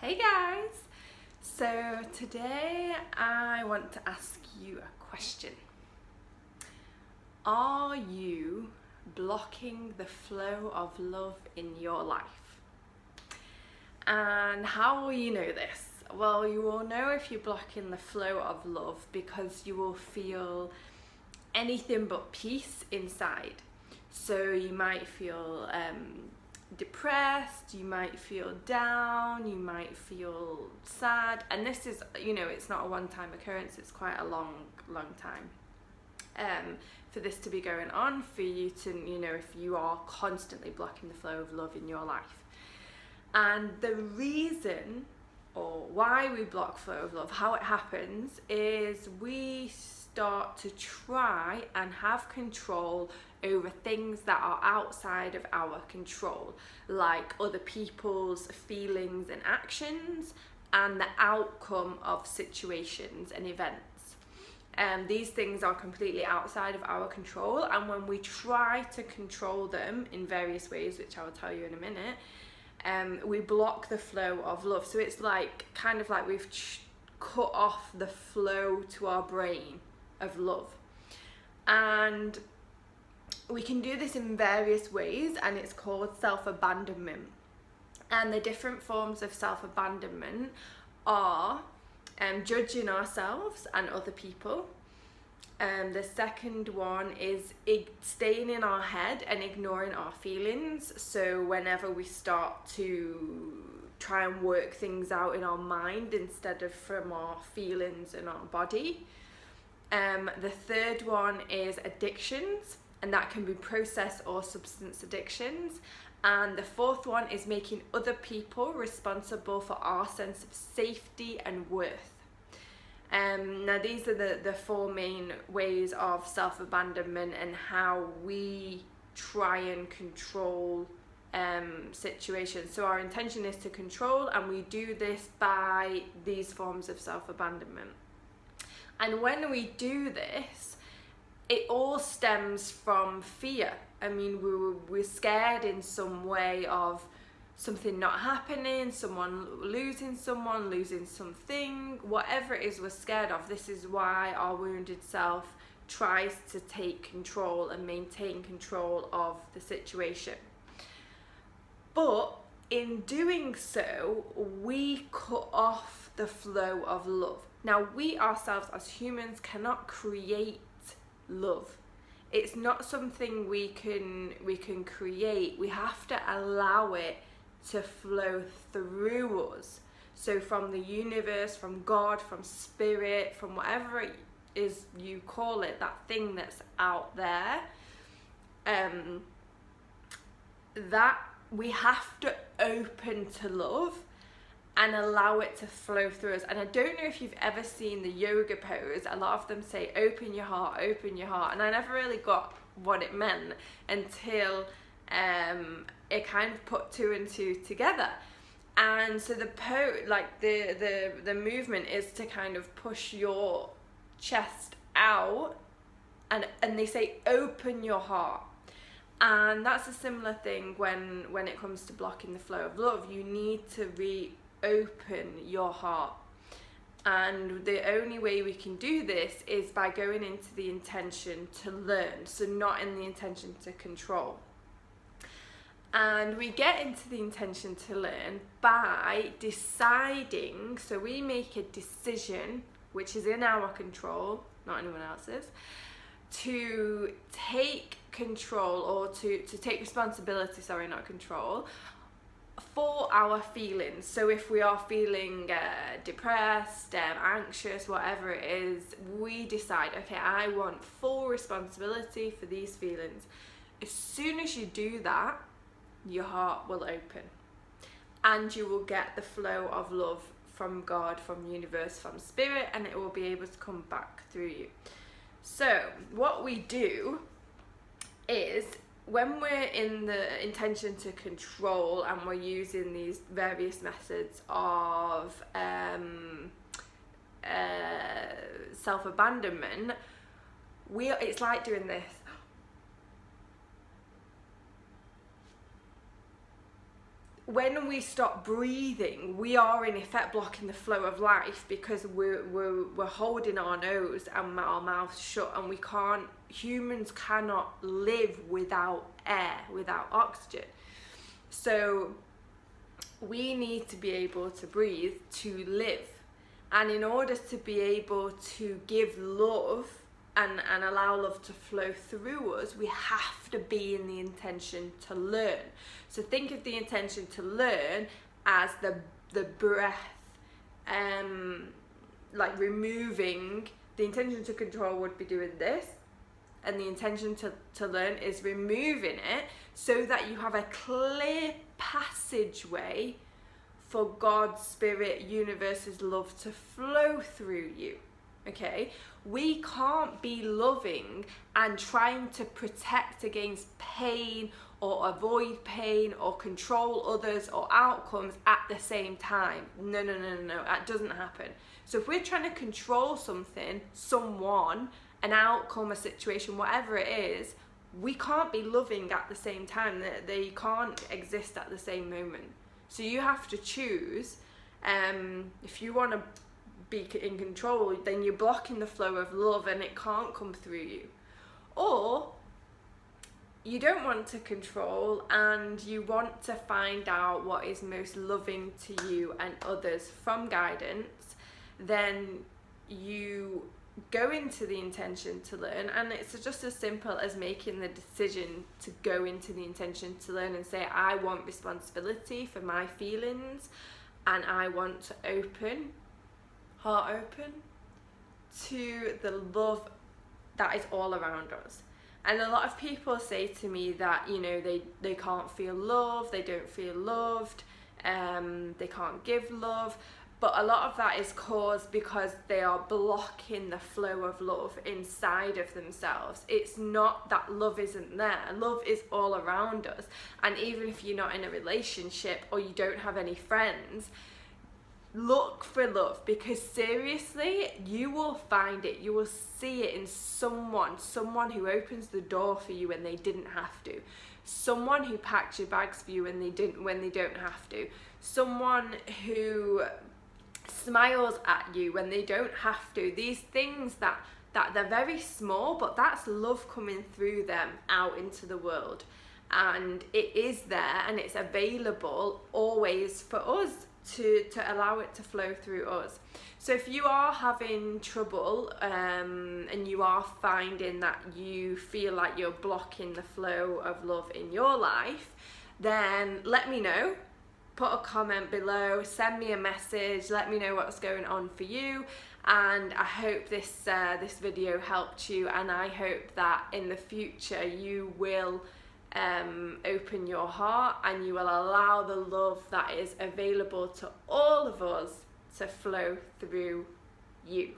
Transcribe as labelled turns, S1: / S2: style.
S1: Hey guys! So today I want to ask you a question. Are you blocking the flow of love in your life? And how will you know this? Well, you will know if you're blocking the flow of love because you will feel anything but peace inside. So you might feel depressed, you might feel down, you might feel sad, and this is, it's not a one-time occurrence, it's quite a long time for this to be going on, for you to, if you are constantly blocking the flow of love in your life. And the reason, or why we block flow of love, how it happens, is we start to try and have control over things that are outside of our control, like other people's feelings and actions and the outcome of situations and events. These things are completely outside of our control, and when we try to control them in various ways, which I will tell you in a minute, we block the flow of love. So it's kind of like we've cut off the flow to our brain of love. And we can do this in various ways, and it's called self-abandonment. And the different forms of self-abandonment are judging ourselves and other people. The second one is staying in our head and ignoring our feelings. So whenever we start to try and work things out in our mind instead of from our feelings and our body. The third one is addictions, and that can be process or substance addictions. And the fourth one is making other people responsible for our sense of safety and worth. Now these are the four main ways of self-abandonment and how we try and control situations. So our intention is to control, and we do this by these forms of self-abandonment. And when we do this, it all stems from fear. I mean, we're scared in some way of something not happening, someone losing something, whatever it is we're scared of. This is why our wounded self tries to take control and maintain control of the situation. But in doing so, we cut off the flow of love. Now, we ourselves as humans cannot create love. It's not something we can create. We have to allow it to flow through us. So from the universe, from God, from spirit, from whatever it is you call it, that thing that's out there, that we have to open to love and allow it to flow through us. And I don't know if you've ever seen the yoga pose. A lot of them say, open your heart, and I never really got what it meant until it kind of put two and two together. And so the movement is to kind of push your chest out, and they say open your heart. And that's a similar thing when it comes to blocking the flow of love. You need to open your heart, and the only way we can do this is by going into the intention to learn, so not in the intention to control. And we get into the intention to learn by deciding. So we make a decision, which is in our control, not anyone else's, to take control, or to take responsibility, not control, for our feelings. So if we are feeling depressed, anxious, whatever it is, we decide, okay, I want full responsibility for these feelings. As soon as you do that, your heart will open, and you will get the flow of love from God, from universe, from spirit, and it will be able to come back through you. So what we do is, when we're in the intention to control and we're using these various methods of self-abandonment, it's like doing this. when we stop breathing, we are in effect blocking the flow of life, because we're holding our nose and our mouth shut, and humans cannot live without air, without oxygen. So we need to be able to breathe to live. And in order to be able to give love and allow love to flow through us, we have to be in the intention to learn. So think of the intention to learn as the breath, like removing. The intention to control would be doing this, and the intention to learn is removing it, so that you have a clear passageway for God's spirit, universe's love to flow through you. Okay, we can't be loving and trying to protect against pain or avoid pain or control others or outcomes at the same time. No, that doesn't happen. So if we're trying to control something, someone, an outcome, a situation, whatever it is, we can't be loving at the same time. They can't exist at the same moment. So you have to choose. If you want to be in control, then you're blocking the flow of love and it can't come through you. Or you don't want to control and you want to find out what is most loving to you and others from guidance, then you go into the intention to learn. And it's just as simple as making the decision to go into the intention to learn and say, I want responsibility for my feelings, and I want to heart open to the love that is all around us. And a lot of people say to me that, you know, they can't feel love, they don't feel loved, they can't give love. But a lot of that is caused because they are blocking the flow of love inside of themselves. It's not that love isn't there. Love is all around us. And even if you're not in a relationship or you don't have any friends, look for love, because seriously, you will find it. You will see it in someone who opens the door for you when they didn't have to, someone who packed your bags for you when they don't have to, someone who smiles at you when they don't have to. These things that they're very small, but that's love coming through them out into the world, and it is there and it's available always for us to allow it to flow through us. So if you are having trouble and you are finding that you feel like you're blocking the flow of love in your life, then let me know. Put a comment below, send me a message, let me know what's going on for you. And I hope this video helped you, and I hope that in the future you will open your heart and you will allow the love that is available to all of us to flow through you.